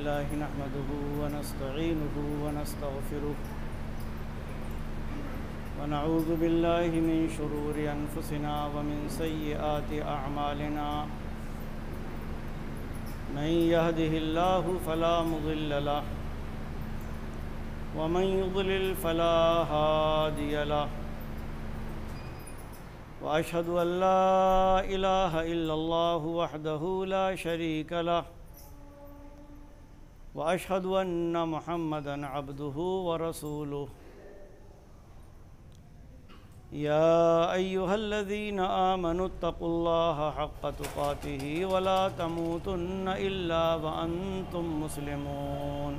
لله نحمده ونستعينه ونستغفره ونعوذ بالله من شرور أنفسنا ومن سيئات أعمالنا من يهده الله فلا مضل له ومن يضلل فلا هادي له وأشهد أن لا إله إلا الله وحده لا شريك له وأشهد أن محمدًا عبده ورسوله يا أيها الذين آمنوا اتقوا الله حق تقاته ولا تموتن إلا وأنتم مسلمون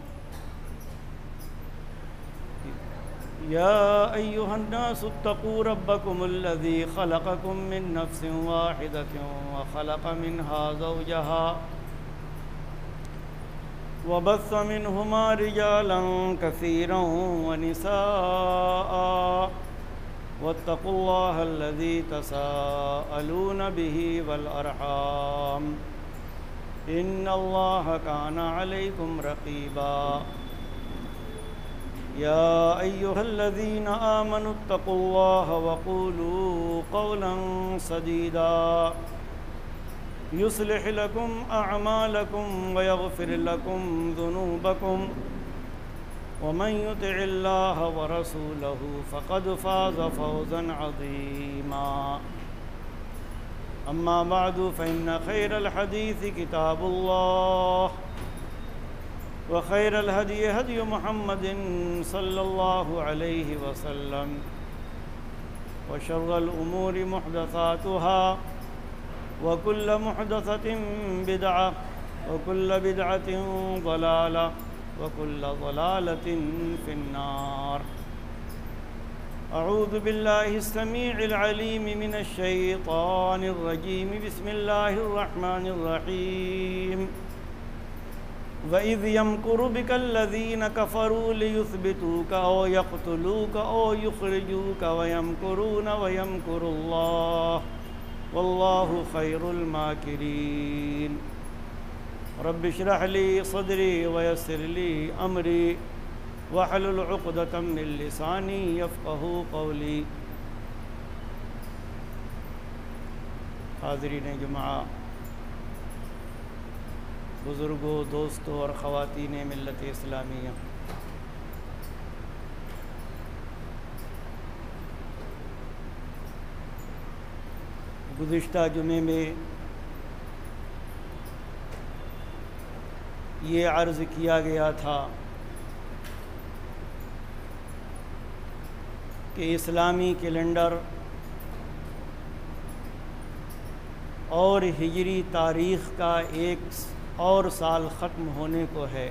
يا أيها الناس اتقوا ربكم الذي خلقكم من نفس واحدة وخلق منها زوجها وبث منهما رجالا كثيرا ونساء واتقوا الله الذي تساءلون به والأرحام إن الله كان عليكم رقيبا يا أيها الذين آمنوا اتقوا الله وقولوا قولا سديدا يصلح لكم أعمالكم ويغفر لكم ذنوبكم ومن يطع الله ورسوله فقد فاز فوزا عظيما أما بعد فإن خير الحديث كتاب الله وخير الهدي هدي محمد صلى الله عليه وسلم وشر الأمور محدثاتها وكل محدثة بدعة وكل بدعة ضلالة وكل ضلالة في النار أعوذ بالله السميع العليم من الشيطان الرجيم بسم الله الرحمن الرحيم وَإِذْ يَمْكُرُ بِكَ الَّذِينَ كَفَرُوا لِيُثْبِتُوكَ أَوْ يَقْتُلُوكَ أَوْ يُخْرِجُوكَ وَيَمْكُرُونَ وَيَمْكُرُ اللَّهُ وَاللَّهُ خَيْرُ الْمَاكِرِينَ رب اشرح لي صدري ويسر لي أمري واحلل عقدة من لساني يفقهوا قولي حاضرین جمعہ، بزرگوں، دوستوں اور خواتین ملت اسلامیہ، گزشتہ جمعے میں یہ عرض کیا گیا تھا کہ اسلامی کیلنڈر اور ہجری تاریخ کا ایک اور سال ختم ہونے کو ہے،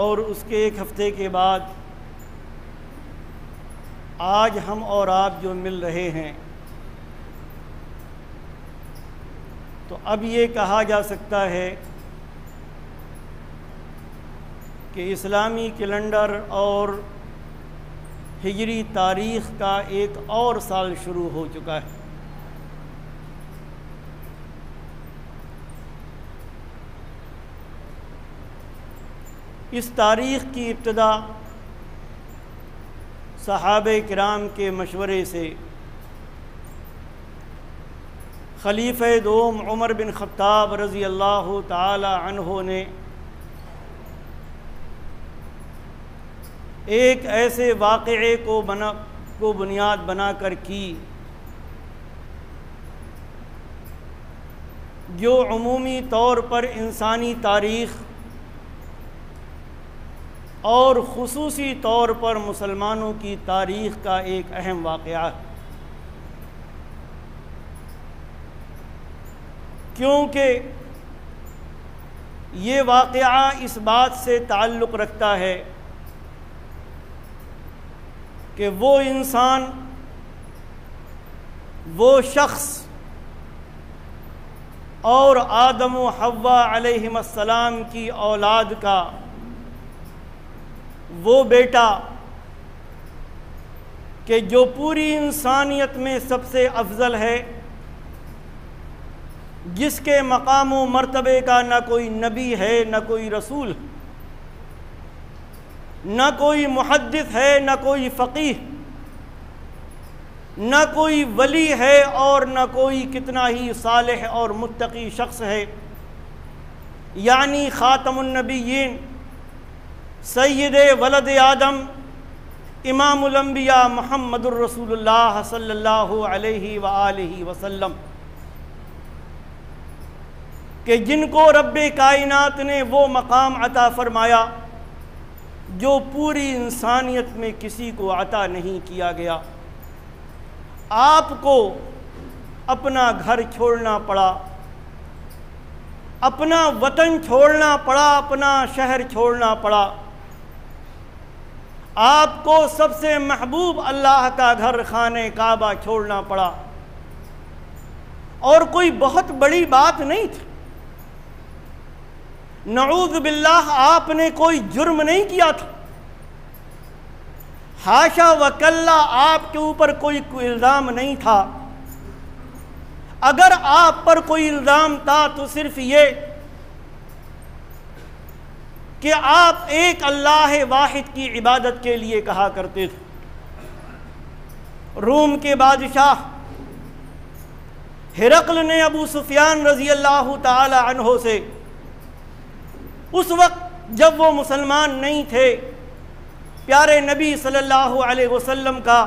اور اس کے ایک ہفتے کے بعد آج ہم اور آپ جو مل رہے ہیں، تو اب یہ کہا جا سکتا ہے کہ اسلامی کیلنڈر اور ہجری تاریخ کا ایک اور سال شروع ہو چکا ہے۔ اس تاریخ کی ابتدا صحابہ کرام کے مشورے سے خلیفہ دوم عمر بن خطاب رضی اللہ تعالی عنہ نے ایک ایسے واقعے کو بنیاد بنا کر کی جو عمومی طور پر انسانی تاریخ اور خصوصی طور پر مسلمانوں کی تاریخ کا ایک اہم واقعہ ہے، کیونکہ یہ واقعہ اس بات سے تعلق رکھتا ہے کہ وہ انسان، وہ شخص اور آدم و حوا علیہم السلام کی اولاد کا وہ بیٹا کہ جو پوری انسانیت میں سب سے افضل ہے، جس کے مقام و مرتبے کا نہ کوئی نبی ہے نہ کوئی رسول، نہ کوئی محدث ہے نہ کوئی فقیہ، نہ کوئی ولی ہے اور نہ کوئی کتنا ہی صالح اور متقی شخص ہے، یعنی خاتم النبیین، سید ولد آدم، امام الانبیاء محمد الرسول اللہ صلی اللہ علیہ وآلہ وسلم، کہ جن کو رب کائنات نے وہ مقام عطا فرمایا جو پوری انسانیت میں کسی کو عطا نہیں کیا گیا۔ آپ کو اپنا گھر چھوڑنا پڑا، اپنا وطن چھوڑنا پڑا، اپنا شہر چھوڑنا پڑا، آپ کو سب سے محبوب اللہ کا گھر خانہ کعبہ چھوڑنا پڑا، اور کوئی بہت بڑی بات نہیں تھی۔ نعوذ باللہ آپ نے کوئی جرم نہیں کیا تھا، حاشا وکلا آپ کے اوپر کوئی الزام نہیں تھا۔ اگر آپ پر کوئی الزام تھا تو صرف یہ کہ آپ ایک اللہ واحد کی عبادت کے لیے کہا کرتے تھے۔ روم کے بادشاہ ہرقل نے ابو سفیان رضی اللہ تعالی عنہ سے اس وقت جب وہ مسلمان نہیں تھے، پیارے نبی صلی اللہ علیہ وسلم کا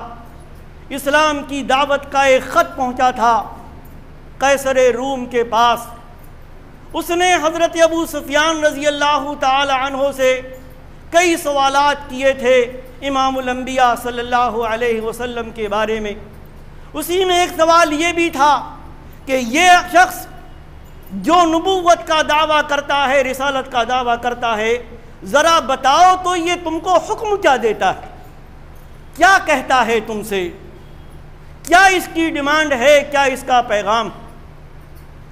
اسلام کی دعوت کا ایک خط پہنچا تھا قیصر روم کے پاس۔ اس نے حضرت ابو سفیان رضی اللہ تعالی عنہ سے کئی سوالات کیے تھے امام الانبیاء صلی اللہ علیہ وسلم کے بارے میں۔ اسی میں ایک سوال یہ بھی تھا کہ یہ شخص جو نبوت کا دعویٰ کرتا ہے، رسالت کا دعویٰ کرتا ہے، ذرا بتاؤ تو یہ تم کو حکم کیا دیتا ہے، کیا کہتا ہے تم سے، کیا اس کی ڈیمانڈ ہے، کیا اس کا پیغام؟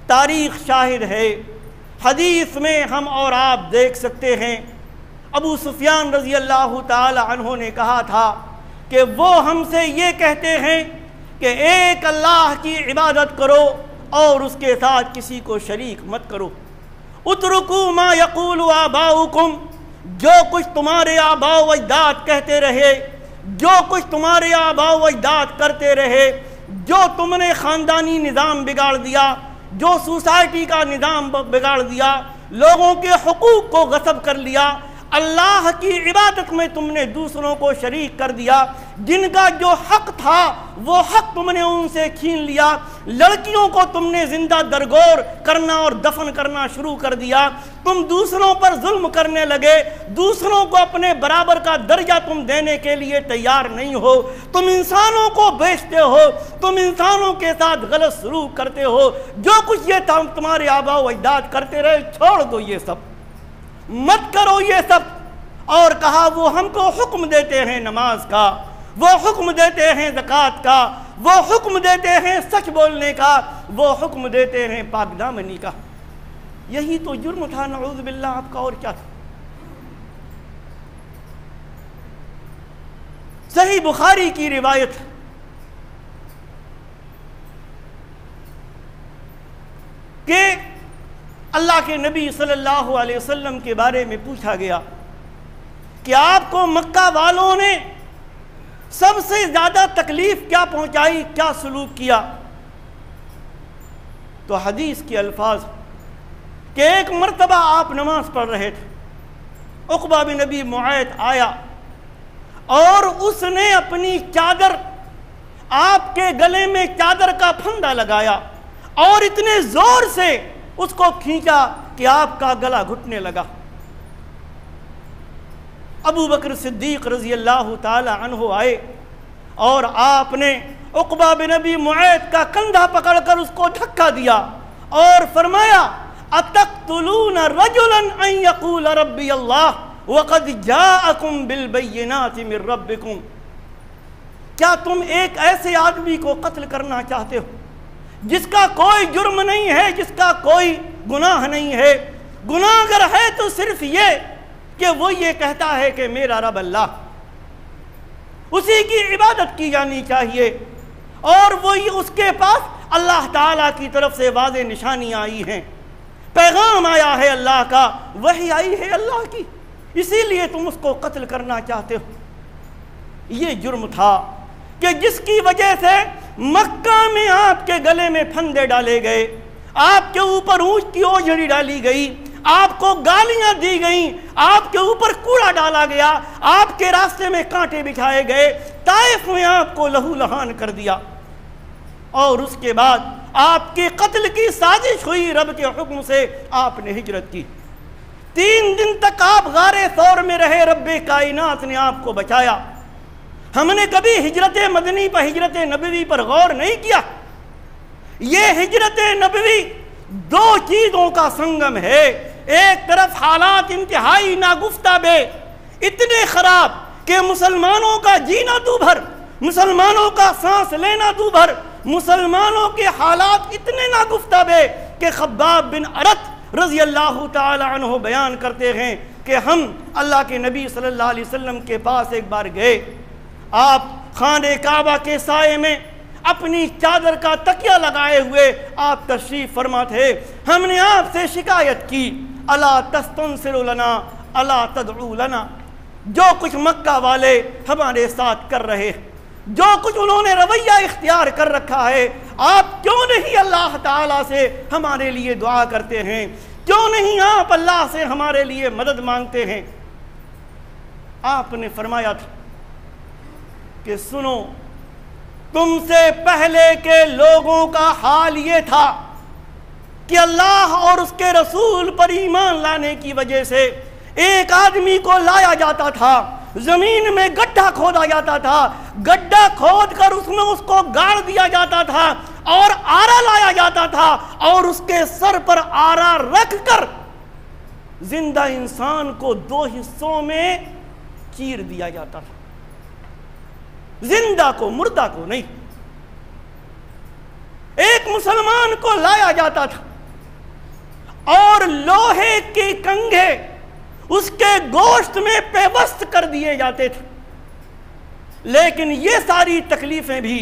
تاریخ شاہد ہے، حدیث میں ہم اور آپ دیکھ سکتے ہیں، ابو سفیان رضی اللہ تعالی عنہ نے کہا تھا کہ وہ ہم سے یہ کہتے ہیں کہ ایک اللہ کی عبادت کرو اور اس کے ساتھ کسی کو شریک مت کرو۔ اترکوا ما یقول آباؤکم، جو کچھ تمہارے آباء و اجداد کہتے رہے، جو کچھ تمہارے آباء و اجداد کرتے رہے، جو تم نے خاندانی نظام بگاڑ دیا، جو سوسائٹی کا نظام بگاڑ دیا، لوگوں کے حقوق کو غصب کر لیا، اللہ کی عبادت میں تم نے دوسروں کو شریک کر دیا، جن کا جو حق تھا وہ حق تم نے ان سے چھین لیا، لڑکیوں کو تم نے زندہ درگور کرنا اور دفن کرنا شروع کر دیا، تم دوسروں پر ظلم کرنے لگے، دوسروں کو اپنے برابر کا درجہ تم دینے کے لیے تیار نہیں ہو، تم انسانوں کو بیچتے ہو، تم انسانوں کے ساتھ غلط سلوک کرتے ہو، جو کچھ یہ تمہارے آباء و اجداد کرتے رہے چھوڑ دو یہ سب، مت کرو یہ سب۔ اور کہا وہ ہم کو حکم دیتے ہیں نماز کا، وہ حکم دیتے ہیں زکوٰۃ کا، وہ حکم دیتے ہیں سچ بولنے کا، وہ حکم دیتے ہیں پاک دامنی کا۔ یہی تو جرم تھا نعوذ باللہ آپ کا، اور کیا تھا؟ صحیح بخاری کی روایت کہ اللہ کے نبی صلی اللہ علیہ وسلم کے بارے میں پوچھا گیا کہ آپ کو مکہ والوں نے سب سے زیادہ تکلیف کیا پہنچائی، کیا سلوک کیا؟ تو حدیث کے الفاظ کہ ایک مرتبہ آپ نماز پڑھ رہے تھے، عقبہ بن ابی معیط آیا اور اس نے اپنی چادر، آپ کے گلے میں چادر کا پھندا لگایا اور اتنے زور سے اس کو کھینچا کہ آپ کا گلا گھٹنے لگا۔ ابو بکر صدیق رضی اللہ تعالی عنہ آئے اور آپ نے عقبہ بن ابی معیط کا کندھا پکڑ کر اس کو دھکا دیا اور فرمایا اتقتلون رجلا ان یقول ربی اللہ وقد جاءکم بالبینات من ربکم، کیا تم ایک ایسے آدمی کو قتل کرنا چاہتے ہو جس کا کوئی جرم نہیں ہے، جس کا کوئی گناہ نہیں ہے؟ گناہ اگر ہے تو صرف یہ کہ وہ یہ کہتا ہے کہ میرا رب اللہ، اسی کی عبادت کی جانی چاہیے، اور وہ اس کے پاس اللہ تعالیٰ کی طرف سے واضح نشانیاں آئی ہیں، پیغام آیا ہے اللہ کا، وحی آئی ہے اللہ کی، اسی لیے تم اس کو قتل کرنا چاہتے ہو۔ یہ جرم تھا کہ جس کی وجہ سے مکہ میں آپ کے گلے میں پھندے ڈالے گئے، آپ کے اوپر اونچ کی اوجھڑی ڈالی گئی، آپ کو گالیاں دی گئیں، آپ کے اوپر کوڑا ڈالا گیا، آپ کے راستے میں کانٹے بچھائے گئے، طائف میں آپ کو لہو لہان کر دیا، اور اس کے بعد آپ کے قتل کی سازش ہوئی، رب کے حکم سے آپ نے ہجرت کی۔ 3 دن تک آپ غار ثور میں رہے، رب کائنات نے آپ کو بچایا۔ ہم نے کبھی ہجرت مدنی پر، ہجرت نبوی پر غور نہیں کیا۔ یہ ہجرت نبوی 2 چیزوں کا سنگم ہے، ایک طرف حالات انتہائی ناگفتہ بے، اتنے خراب کہ مسلمانوں کا جینا دو بھر، مسلمانوں کا سانس لینا دو بھر، مسلمانوں کے حالات اتنے ناگفتہ بے کہ خباب بن ارت رضی اللہ تعالی عنہ بیان کرتے ہیں کہ ہم اللہ کے نبی صلی اللہ علیہ وسلم کے پاس ایک بار گئے، آپ خانہ کعبہ کے سائے میں اپنی چادر کا تکیہ لگائے ہوئے آپ تشریف فرما تھے، ہم نے آپ سے شکایت کی، الا تستنصر لنا الا تدعو لنا، جو کچھ مکہ والے ہمارے ساتھ کر رہے ہیں، جو کچھ انہوں نے رویہ اختیار کر رکھا ہے، آپ کیوں نہیں اللہ تعالیٰ سے ہمارے لیے دعا کرتے ہیں، کیوں نہیں آپ اللہ سے ہمارے لیے مدد مانگتے ہیں؟ آپ نے فرمایا تھا کہ سنو، تم سے پہلے کے لوگوں کا حال یہ تھا کہ اللہ اور اس کے رسول پر ایمان لانے کی وجہ سے ایک آدمی کو لایا جاتا تھا، زمین میں گڈھا کھودا جاتا تھا، گڈھا کھود کر اس میں اس کو گاڑ دیا جاتا تھا، اور آرا لایا جاتا تھا، اور اس کے سر پر آرا رکھ کر زندہ انسان کو 2 حصوں میں چیر دیا جاتا تھا، زندہ کو، مردہ کو نہیں۔ ایک مسلمان کو لایا جاتا تھا اور لوہے کے کنگھے اس کے گوشت میں پیوست کر دیے جاتے تھے، لیکن یہ ساری تکلیفیں بھی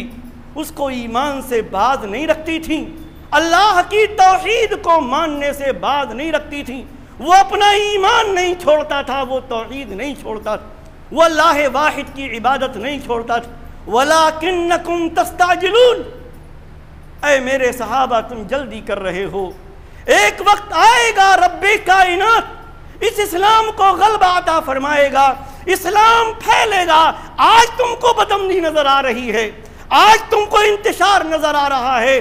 اس کو ایمان سے باز نہیں رکھتی تھیں، اللہ کی توحید کو ماننے سے باز نہیں رکھتی تھیں، وہ اپنا ایمان نہیں چھوڑتا تھا، وہ توحید نہیں چھوڑتا تھا، وہ اللہ واحد کی عبادت نہیں چھوڑتا تھا۔ وَلَكِنَّكُمْ تَسْتَعْجِلُونَ، اے میرے صحابہ تم جلدی کر رہے ہو، ایک وقت آئے گا رب کائنات اس اسلام کو غلبہ عطا فرمائے گا، اسلام پھیلے گا۔ آج تم کو بدامنی نظر آ رہی ہے، آج تم کو انتشار نظر آ رہا ہے،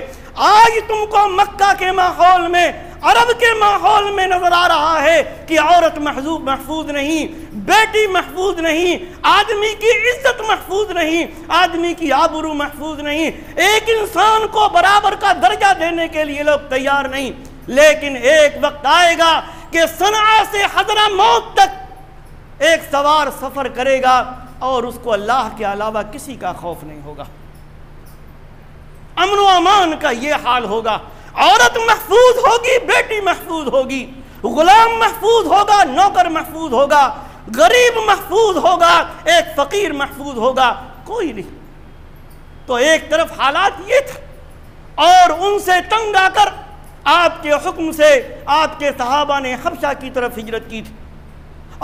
آج تم کو مکہ کے ماحول میں، عرب کے ماحول میں نظر آ رہا ہے کہ عورت محفوظ نہیں، بیٹی محفوظ نہیں، آدمی کی عزت محفوظ نہیں، آدمی کی آبرو محفوظ نہیں، ایک انسان کو برابر کا درجہ دینے کے لیے لوگ تیار نہیں۔ لیکن ایک وقت آئے گا کہ صنعاء سے حضرموت تک ایک سوار سفر کرے گا اور اس کو اللہ کے علاوہ کسی کا خوف نہیں ہوگا، امن و امان کا یہ حال ہوگا، عورت محفوظ ہوگی، بیٹی محفوظ ہوگی، غلام محفوظ ہوگا، نوکر محفوظ ہوگا، غریب محفوظ ہوگا، ایک فقیر محفوظ ہوگا، کوئی نہیں۔ تو ایک طرف حالات یہ تھا، اور ان سے تنگ آ کر آپ کے حکم سے آپ کے صحابہ نے حبشہ کی طرف ہجرت کی تھی،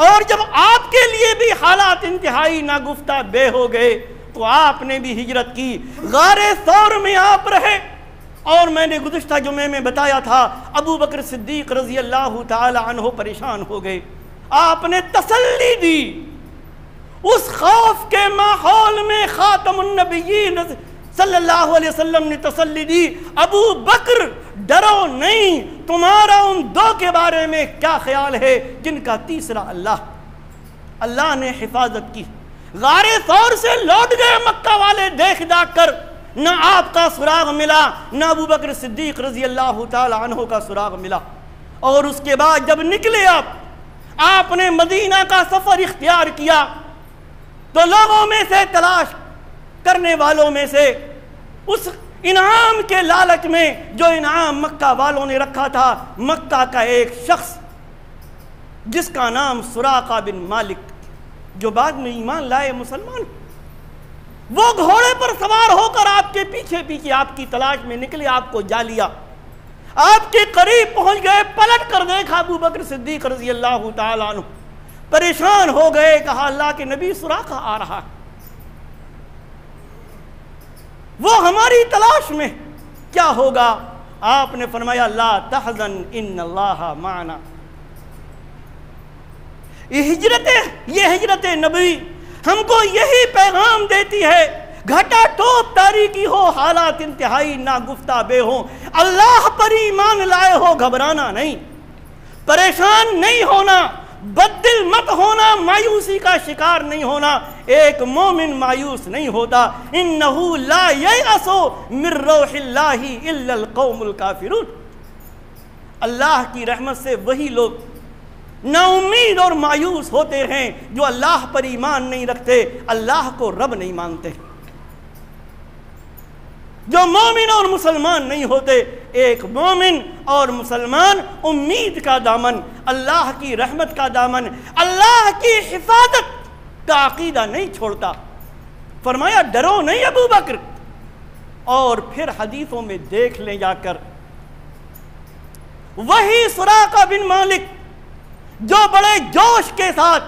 اور جب آپ کے لیے بھی حالات انتہائی ناگفتہ بے ہو گئے تو آپ نے بھی ہجرت کی، غار ثور میں آپ رہے۔ اور میں نے گزشتہ جمعے میں بتایا تھا ابو بکر صدیق رضی اللہ تعالی عنہ پریشان ہو گئے، آپ نے تسلی دی، اس خوف کے ماحول میں خاتم النبیین صلی اللہ علیہ وسلم نے تسلی دی، ابو بکر ڈرو نہیں، تمہارا ان 2 کے بارے میں کیا خیال ہے جن کا تیسرا اللہ نے حفاظت کی۔ غار ثور سے لوٹ گئے مکہ والے دیکھ داکھ کر، نہ آپ کا سراغ ملا، نہ ابو بکر صدیق رضی اللہ تعالی عنہ کا سراغ ملا۔ اور اس کے بعد جب نکلے آپ نے مدینہ کا سفر اختیار کیا تو لوگوں میں سے، تلاش کرنے والوں میں سے، اس انعام کے لالچ میں جو انعام مکہ والوں نے رکھا تھا، مکہ کا ایک شخص جس کا نام سراقہ بن مالک، جو بعد میں ایمان لائے، مسلمان، وہ گھوڑے پر سوار ہو کر آپ کے پیچھے پیچھے آپ کی تلاش میں نکلے، آپ کو جا لیا، آپ کے قریب پہنچ گئے، پلٹ کر دیکھا ابو بکر صدیق رضی اللہ تعالیٰ عنہ، پریشان ہو گئے، کہا اللہ کے نبی سراقہ آ رہا، وہ ہماری تلاش میں، کیا ہوگا؟ آپ نے فرمایا لا تحزن ان اللہ معنا۔ یہ ہجرت نبوی ہم کو یہی پیغام دیتی ہے، گھٹا ٹوپ تاریکی ہو، حالات انتہائی ناگفتہ بے ہوں، اللہ پر ایمان لائے ہو، گھبرانا نہیں، پریشان نہیں ہونا، بددل مت ہونا، مایوسی کا شکار نہیں ہونا۔ ایک مومن مایوس نہیں ہوتا، انہو لا ییأسو من روح اللہ الا القوم الکافرون۔ اللہ کی رحمت سے وہی لوگ نا امید اور مایوس ہوتے ہیں جو اللہ پر ایمان نہیں رکھتے، اللہ کو رب نہیں مانتے، جو مومن اور مسلمان نہیں ہوتے۔ ایک مومن اور مسلمان امید کا دامن، اللہ کی رحمت کا دامن، اللہ کی حفاظت کا عقیدہ نہیں چھوڑتا۔ فرمایا ڈرو نہیں ابو بکر۔ اور پھر حدیثوں میں دیکھ لیں جا کر، وہی سراقہ بن مالک جو بڑے جوش کے ساتھ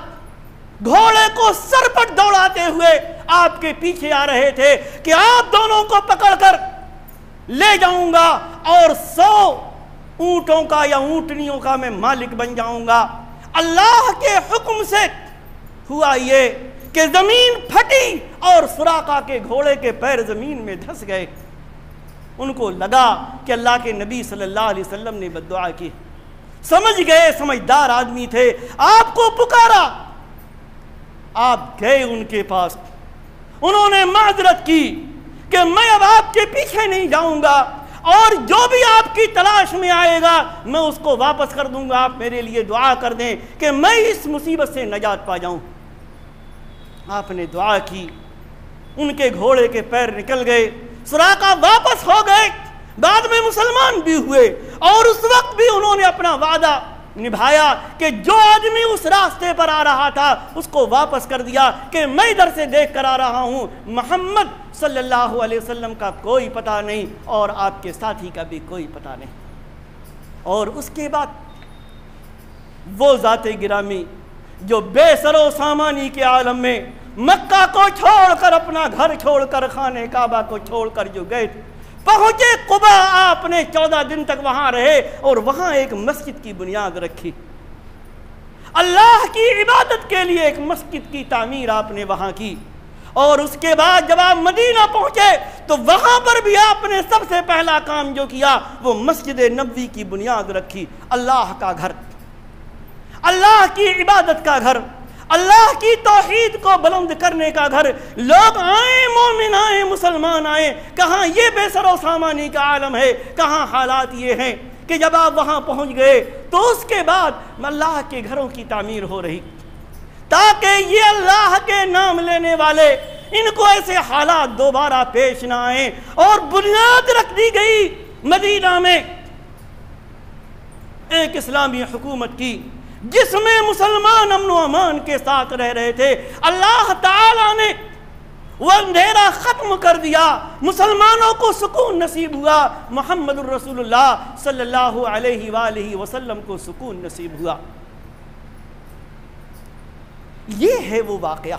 گھوڑے کو سر پر دوڑاتے ہوئے آپ کے پیچھے آ رہے تھے کہ آپ دونوں کو پکڑ کر لے جاؤں گا اور 100 اونٹوں کا یا اونٹنیوں کا میں مالک بن جاؤں گا، اللہ کے حکم سے ہوا یہ کہ زمین پھٹی اور سراقہ کے گھوڑے کے پیر زمین میں دھس گئے۔ ان کو لگا کہ اللہ کے نبی صلی اللہ علیہ وسلم نے بد دعا کی، سمجھ گئے، سمجھدار آدمی تھے، آپ کو پکارا، آپ گئے ان کے پاس، انہوں نے معذرت کی کہ میں اب آپ کے پیچھے نہیں جاؤں گا اور جو بھی آپ کی تلاش میں آئے گا میں اس کو واپس کر دوں گا، آپ میرے لیے دعا کر دیں کہ میں اس مصیبت سے نجات پا جاؤں۔ آپ نے دعا کی، ان کے گھوڑے کے پیر نکل گئے، سراقہ واپس ہو گئے، بعد میں مسلمان بھی ہوئے، اور اس وقت بھی انہوں نے اپنا وعدہ نبھایا کہ جو آدمی اس راستے پر آ رہا تھا اس کو واپس کر دیا کہ میں ادھر سے دیکھ کر آ رہا ہوں، محمد صلی اللہ علیہ وسلم کا کوئی پتہ نہیں اور آپ کے ساتھی کا بھی کوئی پتہ نہیں۔ اور اس کے بعد وہ ذات گرامی جو بے سر و سامانی کے عالم میں مکہ کو چھوڑ کر، اپنا گھر چھوڑ کر، خانہ کعبہ کو چھوڑ کر جو گئے تھے، پہنچے قبا، آپ نے 14 دن تک وہاں رہے اور وہاں ایک مسجد کی بنیاد رکھی، اللہ کی عبادت کے لیے ایک مسجد کی تعمیر آپ نے وہاں کی۔ اور اس کے بعد جب آپ مدینہ پہنچے تو وہاں پر بھی آپ نے سب سے پہلا کام جو کیا وہ مسجد نبوی کی بنیاد رکھی، اللہ کا گھر، اللہ کی عبادت کا گھر، اللہ کی توحید کو بلند کرنے کا گھر۔ لوگ آئیں، مومن آئیں، مسلمان آئیں، کہاں یہ بے سر و سامانی کا عالم ہے، کہاں حالات یہ ہیں کہ جب آپ وہاں پہنچ گئے تو اس کے بعد اللہ کے گھروں کی تعمیر ہو رہی تاکہ یہ اللہ کے نام لینے والے ان کو ایسے حالات دوبارہ پیش نہ آئیں۔ اور بنیاد رکھ دی گئی مدینہ میں ایک اسلامی حکومت کی جس میں مسلمان امن و امان کے ساتھ رہ رہے تھے۔ اللہ تعالیٰ نے وہ اندھیرا ختم کر دیا، مسلمانوں کو سکون نصیب ہوا، محمد الرسول اللہ صلی اللہ علیہ وآلہ وسلم کو سکون نصیب ہوا۔ یہ ہے وہ واقعہ،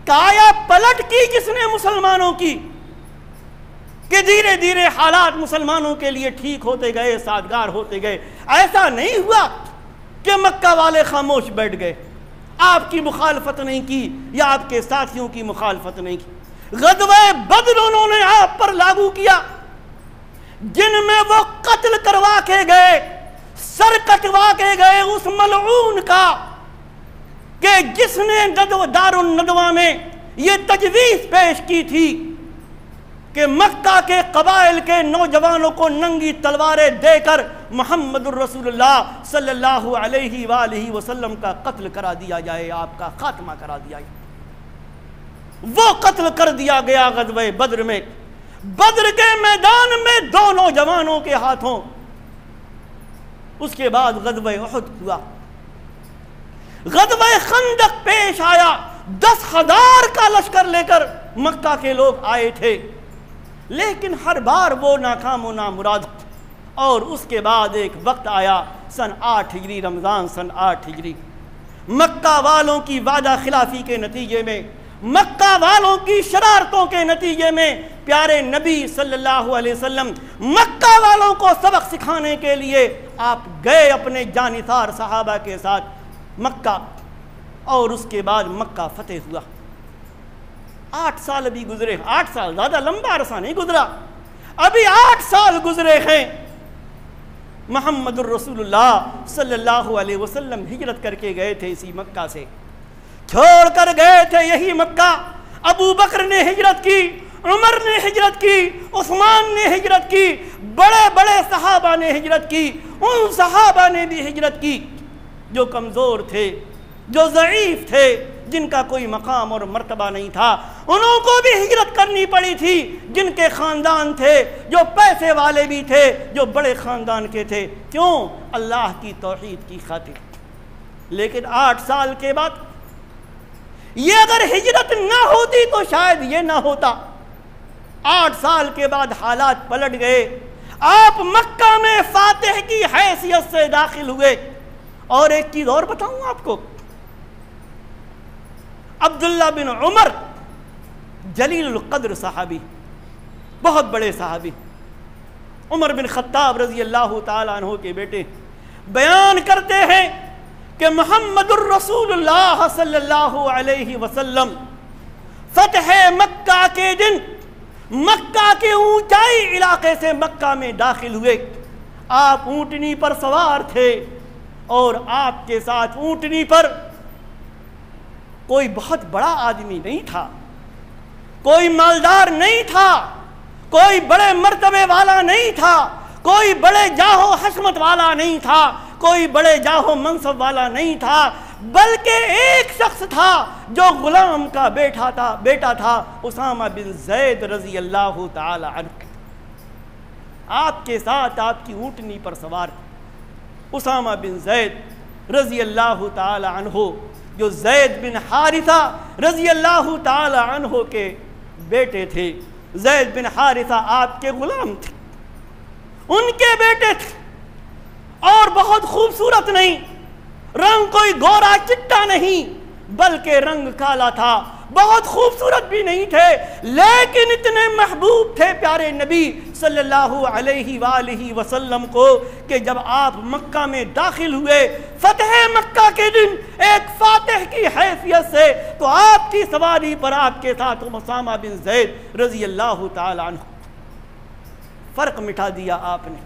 کایا پلٹ کی جس نے مسلمانوں کی، کہ دھیرے دھیرے حالات مسلمانوں کے لیے ٹھیک ہوتے گئے، سازگار ہوتے گئے۔ ایسا نہیں ہوا کہ مکہ والے خاموش بیٹھ گئے، آپ کی مخالفت نہیں کی یا آپ کے ساتھیوں کی مخالفت نہیں کی۔ غزوہ بدر انہوں نے آپ پر لاگو کیا، جن میں وہ قتل کروا کے گئے، سر کٹوا کے گئے اس ملعون کا کہ جس نے دار الندوہ میں یہ تجویز پیش کی تھی کہ مکہ کے قبائل کے نوجوانوں کو ننگی تلواریں دے کر محمد الرسول اللہ صلی اللہ علیہ وآلہ وسلم کا قتل کرا دیا جائے، آپ کا خاتمہ کرا دیا جائے۔ وہ قتل کر دیا گیا غزوہ بدر میں۔ بدر کے میدان میں 2 نوجوانوں کے ہاتھوں۔ اس کے بعد غزوہ احد ہوا، غزوہ خندق پیش آیا، 10,000 کا لشکر لے کر مکہ کے لوگ آئے تھے، لیکن ہر بار وہ ناکام و نامراد. اور اس کے بعد ایک وقت آیا سن 8 ہجری، رمضان سن 8 ہجری، مکہ والوں کی وعدہ خلافی کے نتیجے میں، مکہ والوں کی شرارتوں کے نتیجے میں پیارے نبی صلی اللہ علیہ وسلم مکہ والوں کو سبق سکھانے کے لیے آپ گئے اپنے جانثار صحابہ کے ساتھ مکہ، اور اس کے بعد مکہ فتح ہوا. 8 سال ابھی گزرے، 8 سال زیادہ لمبا عرصہ نہیں گزرا، ابھی 8 سال گزرے ہیں. محمد الرسول اللہ صلی اللہ علیہ وسلم ہجرت کر کے گئے تھے اسی مکہ سے، چھوڑ کر گئے تھے یہی مکہ. ابو بکر نے ہجرت کی، عمر نے ہجرت کی، عثمان نے ہجرت کی، بڑے بڑے صحابہ نے ہجرت کی. ان صحابہ نے بھی ہجرت کی جو کمزور تھے، جو ضعیف تھے، جن کا کوئی مقام اور مرتبہ نہیں تھا. انہوں کو بھی ہجرت کرنی پڑی تھی جن کے خاندان تھے، جو پیسے والے بھی تھے، جو بڑے خاندان کے تھے. کیوں؟ اللہ کی توحید کی خاطر. لیکن 8 سال کے بعد یہ اگر ہجرت نہ ہوتی تو شاید یہ نہ ہوتا. 8 سال کے بعد حالات پلٹ گئے. آپ مکہ میں فاتح کی حیثیت سے داخل ہوئے. اور ایک چیز اور بتاؤں آپ کو، عبداللہ بن عمر جلیل القدر صحابی، بہت بڑے صحابی، عمر بن خطاب رضی اللہ تعالیٰ عنہ کے بیٹے، بیان کرتے ہیں کہ محمد الرسول اللہ صلی اللہ علیہ وسلم فتح مکہ کے دن مکہ کے اونچائی علاقے سے مکہ میں داخل ہوئے. آپ اونٹنی پر سوار تھے اور آپ کے ساتھ اونٹنی پر کوئی بہت بڑا آدمی نہیں تھا، کوئی مالدار نہیں تھا، کوئی بڑے مرتبے والا نہیں تھا، کوئی بڑے جاہ و حشمت والا نہیں تھا، کوئی بڑے جاہ و منصب والا نہیں تھا، بلکہ ایک شخص تھا جو غلام کا بیٹا تھا، اسامہ بن زید رضی اللہ تعالی عنہ. آپ کے ساتھ آپ کی اونٹنی پر سوار اسامہ بن زید رضی اللہ تعالی عنہ، جو زید بن حارثہ رضی اللہ تعالی عنہ کے بیٹے تھے. زید بن حارثہ آپ کے غلام تھے، ان کے بیٹے تھے، اور بہت خوبصورت نہیں، رنگ کوئی گورا چٹا نہیں بلکہ رنگ کالا تھا، بہت خوبصورت بھی نہیں تھے، لیکن اتنے محبوب تھے پیارے نبی صلی اللہ علیہ وآلہ وسلم کو کہ جب آپ مکہ میں داخل ہوئے فتح مکہ کے دن ایک فاتح کی حیثیت سے، تو آپ کی سواری پر آپ کے ساتھ اسامہ بن زید رضی اللہ تعالی عنہ. فرق مٹا دیا آپ نے.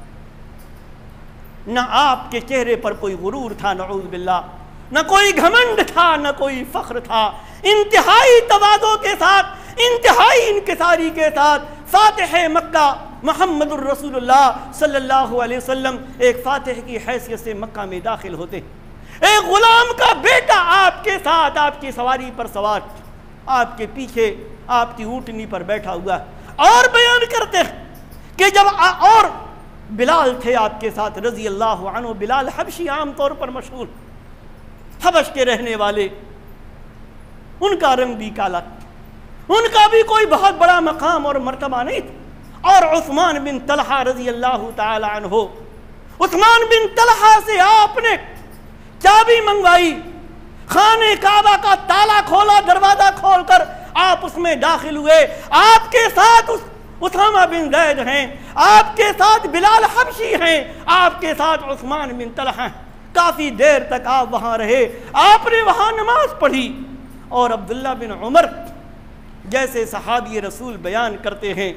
نہ آپ کے چہرے پر کوئی غرور تھا، نعوذ باللہ، نہ کوئی گھمنڈ تھا، نہ کوئی فخر تھا. انتہائی تواضع کے ساتھ، انتہائی انکساری کے ساتھ فاتح مکہ محمد الرسول اللہ صلی اللہ علیہ وسلم ایک فاتح کی حیثیت سے مکہ میں داخل ہوتے. ایک غلام کا بیٹا آپ کے ساتھ آپ کی سواری پر سوار، آپ کے پیچھے آپ کی اونٹنی پر بیٹھا ہوا. اور بیان کرتے ہیں کہ جب اور بلال تھے آپ کے ساتھ رضی اللہ عنہ. بلال حبشی، عام طور پر مشہور، حبش کے رہنے والے، ان کا رنگ بھی کالا، ان کا بھی کوئی بہت بڑا مقام اور مرتبہ نہیں تھا. اور عثمان بن طلحہ رضی اللہ تعالی عنہ، عثمان بن طلحہ سے آپ نے چابی منگوائی، خانہ کعبہ کا تالا کھولا، دروازہ کھول کر آپ اس میں داخل ہوئے. آپ کے ساتھ اسامہ بن زید ہیں، آپ کے ساتھ بلال حبشی ہیں، آپ کے ساتھ عثمان بن طلحہ. کافی دیر تک آپ وہاں رہے، آپ نے وہاں نماز پڑھی. اور عبداللہ بن عمر جیسے صحابی رسول بیان کرتے ہیں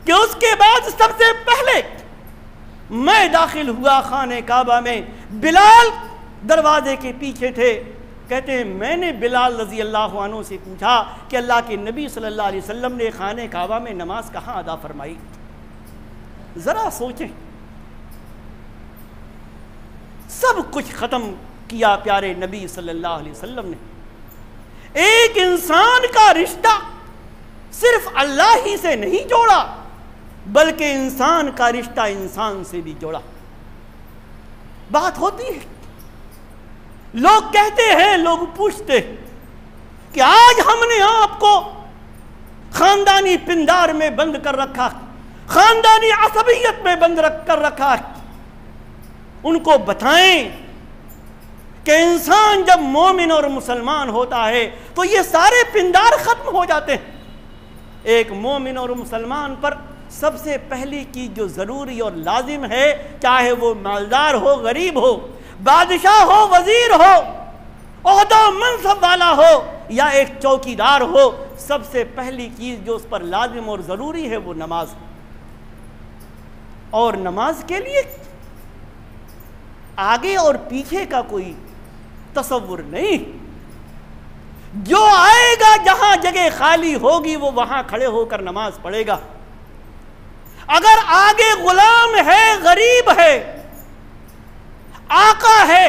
کہ اس کے بعد سب سے پہلے میں داخل ہوا خانہ کعبہ میں، بلال دروازے کے پیچھے تھے. کہتے ہیں میں نے بلال رضی اللہ عنہ سے پوچھا کہ اللہ کے نبی صلی اللہ علیہ وسلم نے خانہ کعبہ میں نماز کہاں ادا فرمائی؟ ذرا سوچیں، سب کچھ ختم کیا پیارے نبی صلی اللہ علیہ وسلم نے. ایک انسان کا رشتہ صرف اللہ ہی سے نہیں جوڑا بلکہ انسان کا رشتہ انسان سے بھی جوڑا. بات ہوتی ہے، لوگ کہتے ہیں، لوگ پوچھتے ہیں کہ آج ہم نے آپ کو خاندانی پندار میں بند کر رکھا، خاندانی عصبیت میں بند کر رکھا۔ ان کو بتائیں کہ انسان جب مومن اور مسلمان ہوتا ہے تو یہ سارے پندار ختم ہو جاتے ہیں۔ ایک مومن اور مسلمان پر سب سے پہلی چیز جو ضروری اور لازم ہے، چاہے وہ مالدار ہو، غریب ہو، بادشاہ ہو، وزیر ہو، عہدہ منصب والا ہو یا ایک چوکیدار ہو، سب سے پہلی چیز جو اس پر لازم اور ضروری ہے وہ نماز۔ اور نماز کے لیے آگے اور پیچھے کا کوئی تصور نہیں، جو آئے گا جہاں جگہ خالی ہوگی وہ وہاں کھڑے ہو کر نماز پڑھے گا۔ اگر آگے غلام ہے، غریب ہے، آقا ہے،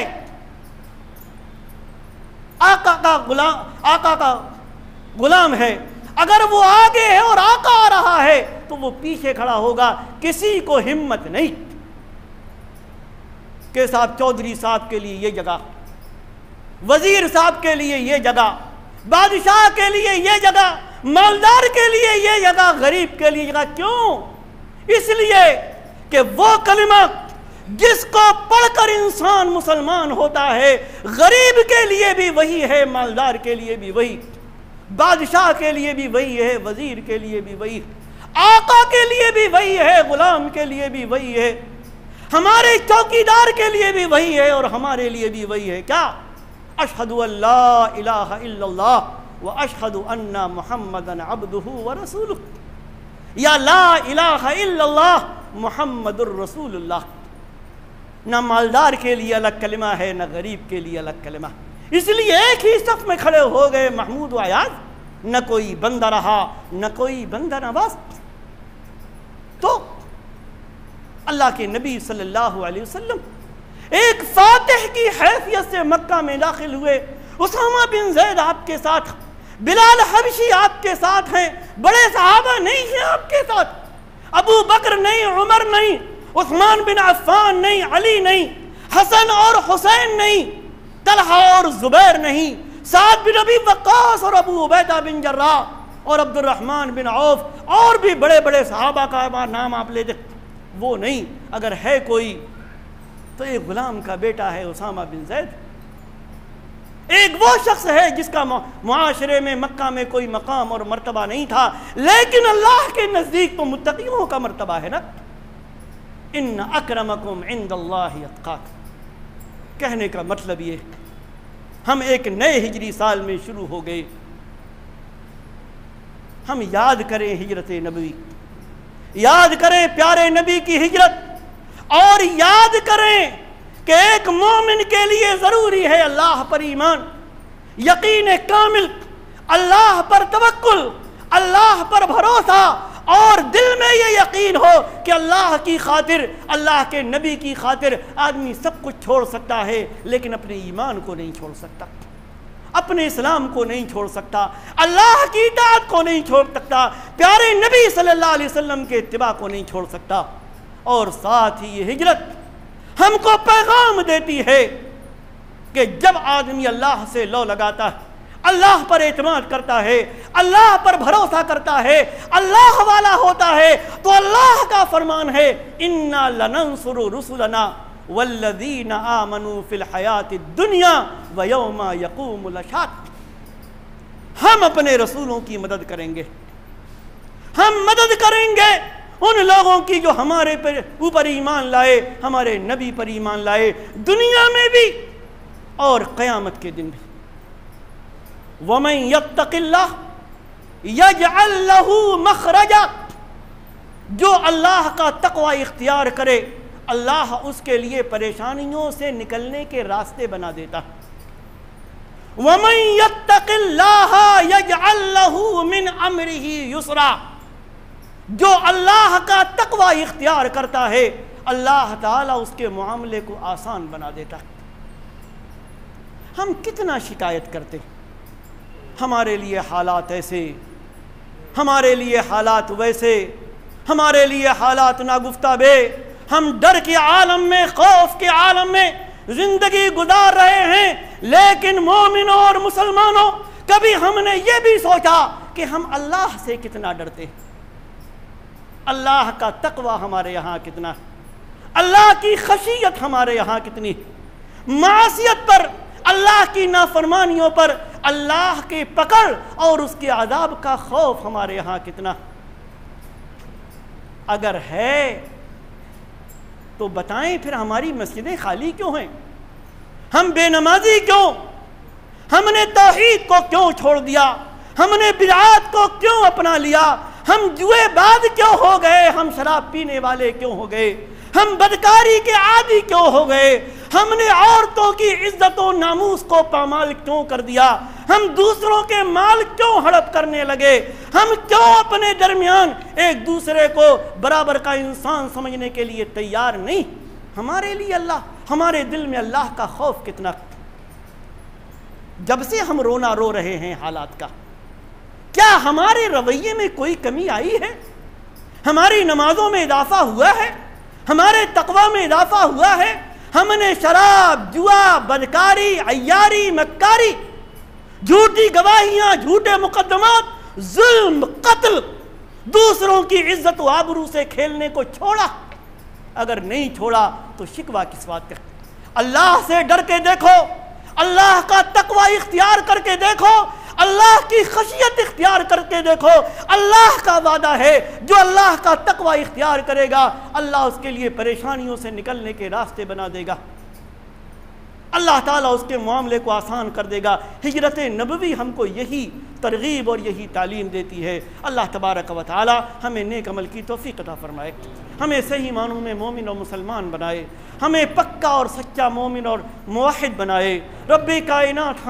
آقا کا غلام ہے، اگر وہ آگے ہے اور آقا آ رہا ہے تو وہ پیچھے کھڑا ہوگا۔ کسی کو ہمت نہیں کہ صاحب چودھری صاحب کے لیے یہ جگہ، وزیر صاحب کے لیے یہ جگہ، بادشاہ کے لیے یہ جگہ، مالدار کے لیے یہ جگہ، غریب کے لیے جگہ۔ کیوں؟ اس لیے کہ وہ کلمہ جس کو پڑھ کر انسان مسلمان ہوتا ہے، غریب کے لیے بھی وہی ہے، مالدار کے لیے بھی وہی، بادشاہ کے لیے بھی وہی ہے، وزیر کے لیے بھی وہی، آقا کے لیے بھی وہی ہے، غلام کے لیے بھی وہی ہے، ہمارے چوکیدار کے لیے بھی وہی ہے اور ہمارے لیے بھی وہی ہے۔ کیا؟ اشہد ان لا الہ الا اللہ و اشہد ان محمدًا عبدہ و رسولہ، یا لا الہ الا اللہ محمد الرسول اللہ۔ نہ مالدار کے لیے الگ کلمہ ہے، نہ غریب کے لیے الگ کلمہ۔ اس لیے ایک ہی صف میں کھڑے ہو گئے محمود و ایاز، نہ کوئی بندہ رہا نہ کوئی بندہ نواز۔ تو اللہ کے نبی صلی اللہ علیہ وسلم ایک فاتح کی حیثیت سے مکہ میں داخل ہوئے۔ اسامہ بن زید آپ کے ساتھ، بلال حبشی آپ کے ساتھ ہیں، بڑے صحابہ نہیں ہیں آپ کے ساتھ، ابو بکر نہیں، عمر نہیں، عثمان بن عفان نہیں، علی نہیں، حسن اور حسین نہیں، طلحہ اور زبیر نہیں، سعد بن ابی وقاص اور ابو عبیدہ بن جراح اور عبد الرحمن بن عوف اور بھی بڑے بڑے صحابہ کا نام آپ لے دیں، وہ نہیں۔ اگر ہے کوئی تو ایک غلام کا بیٹا ہے اسامہ بن زید، ایک وہ شخص ہے جس کا معاشرے میں مکہ میں کوئی مقام اور مرتبہ نہیں تھا، لیکن اللہ کے نزدیک تو متقیوں کا مرتبہ ہے نا۔ ان اکرمکم عند اللہ اتقاکم۔ کہنے کا مطلب یہ، ہم ایک نئے ہجری سال میں شروع ہو گئے، ہم یاد کریں ہجرت نبوی، یاد کریں پیارے نبی کی ہجرت، اور یاد کریں کہ ایک مومن کے لیے ضروری ہے اللہ پر ایمان، یقین کامل، اللہ پر توکل، اللہ پر بھروسہ، اور دل میں یہ یقین ہو کہ اللہ کی خاطر، اللہ کے نبی کی خاطر آدمی سب کچھ چھوڑ سکتا ہے، لیکن اپنے ایمان کو نہیں چھوڑ سکتا، اپنے اسلام کو نہیں چھوڑ سکتا، اللہ کی اطاعت کو نہیں چھوڑ سکتا، پیارے نبی صلی اللہ علیہ وسلم کے اتباع کو نہیں چھوڑ سکتا۔ اور ساتھ ہی یہ ہجرت ہم کو پیغام دیتی ہے کہ جب آدمی اللہ سے لو لگاتا ہے، اللہ پر اعتماد کرتا ہے، اللہ پر بھروسہ کرتا ہے، اللہ والا ہوتا ہے، تو اللہ کا فرمان ہے اِنَّا لَنَنْصُرُ رُسُلَنَا وَالَّذِينَ آمَنُوا فِي الْحَيَاةِ الدُّنْيَا وَيَوْمَ يَقُومُ الْأَشْهَادُ۔ ہم اپنے رسولوں کی مدد کریں گے، ہم مدد کریں گے ان لوگوں کی جو ہمارے اوپر ایمان لائے، ہمارے نبی پر ایمان لائے، دنیا میں بھی اور قیامت کے دن بھی۔ وَمَن يَتَّقِ اللَّهَ يَجْعَلْ لَهُ مَخْرَجًا، جو اللہ کا تقوی اختیار کرے اللہ اس کے لیے پریشانیوں سے نکلنے کے راستے بنا دیتا۔ وَمَن يَتَّقِ اللَّهَ يَجْعَلْ لَهُ مِنْ أَمْرِهِ يُسْرًا، جو اللہ کا تقوی اختیار کرتا ہے اللہ تعالیٰ اس کے معاملے کو آسان بنا دیتا ہے۔ ہم کتنا شکایت کرتے، ہمارے لیے حالات ایسے، ہمارے لیے حالات ویسے، ہمارے لیے حالات ناگفتہ بے، ہم ڈر کے عالم میں، خوف کے عالم میں زندگی گزار رہے ہیں، لیکن مومنوں اور مسلمانوں کبھی ہم نے یہ بھی سوچا کہ ہم اللہ سے کتنا ڈرتے ہیں، اللہ کا تقوی ہمارے یہاں کتنا ہے، اللہ کی خشیت ہمارے یہاں کتنی ہے، معصیت پر، اللہ کی نافرمانیوں پر اللہ کے پکڑ اور اس کے عذاب کا خوف ہمارے یہاں کتنا ہے۔ اگر ہے تو بتائیں پھر ہماری مسجدیں خالی کیوں ہیں؟ ہم بے نمازی کیوں؟ ہم نے توحید کو کیوں چھوڑ دیا؟ ہم نے بدعات کو کیوں اپنا لیا؟ ہم جوئے باز کیوں ہو گئے؟ ہم شراب پینے والے کیوں ہو گئے؟ ہم بدکاری کے عادی کیوں ہو گئے؟ ہم نے عورتوں کی عزت و ناموس کو پامال کیوں کر دیا؟ ہم دوسروں کے مال کیوں ہڑپ کرنے لگے؟ ہم کیوں اپنے درمیان ایک دوسرے کو برابر کا انسان سمجھنے کے لیے تیار نہیں؟ ہمارے لیے اللہ، ہمارے دل میں اللہ کا خوف کتنا، جب سے ہم رونا رو رہے ہیں حالات کا، کیا ہمارے رویے میں کوئی کمی آئی ہے؟ ہماری نمازوں میں اضافہ ہوا ہے؟ ہمارے تقوی میں اضافہ ہوا ہے؟ ہم نے شراب، جوا، بدکاری، عیاری، مکاری، جھوٹی گواہیاں، جھوٹے مقدمات، ظلم، قتل، دوسروں کی عزت و آبرو سے کھیلنے کو چھوڑا؟ اگر نہیں چھوڑا تو شکوہ کس بات کا؟ اللہ سے ڈر کے دیکھو، اللہ کا تقوی اختیار کر کے دیکھو، اللہ کی خشیت اختیار کر کے دیکھو۔ اللہ کا وعدہ ہے جو اللہ کا تقوی اختیار کرے گا اللہ اس کے لیے پریشانیوں سے نکلنے کے راستے بنا دے گا، اللہ تعالیٰ اس کے معاملے کو آسان کر دے گا۔ ہجرت نبوی ہم کو یہی ترغیب اور یہی تعلیم دیتی ہے۔ اللہ تبارک و تعالیٰ ہمیں نیک عمل کی توفیق عطا فرمائے، ہمیں صحیح معنوں میں مومن اور مسلمان بنائے، ہمیں پکا اور سچا مومن اور موحد بنائے۔ رب کائنات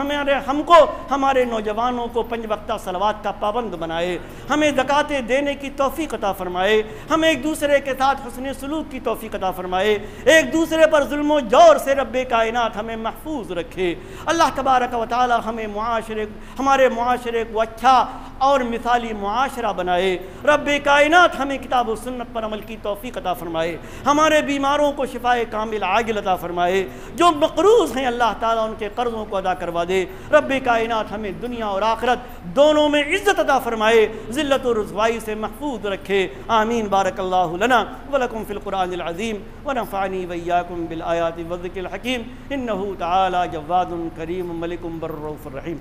ہم کو، ہمارے نوجوانوں کو 5 وقتہ صلوات کا پابند بنائے، ہمیں زکوٰۃ دینے کی توفیق عطا فرمائے، ہمیں ایک دوسرے کے ساتھ حسن سلوک کی توفیق عطا فرمائے، ایک دوسرے پر ظلم و جور سے رب کائنات ہمیں محفوظ رکھے۔ اللہ تبارک و تعالی ہمیں ہمارے معاشرے کو اچھا اور مثالی معاشرہ بنائے۔ رب کائنات ہمیں کتاب و سنت پر عمل کی توفیق عطا فرمائے، ہمارے بیماروں کو شفائے کامل عاجل عطا فرمائے، جو مقروض ہیں اللہ تعالیٰ ان کے قرضوں کو ادا کروا دے۔ رب کائنات ہمیں دنیا اور آخرت دونوں میں عزت عطا فرمائے، ذلت و رسوائی سے محفوظ رکھے۔ آمین۔ بارک اللہ لنا ولکم فی القرآن العظیم ونفعنی وإیاکم بالآیات والذکر الحکیم، انہ تعالی جواد کریم ملک بر رؤوف رحیم۔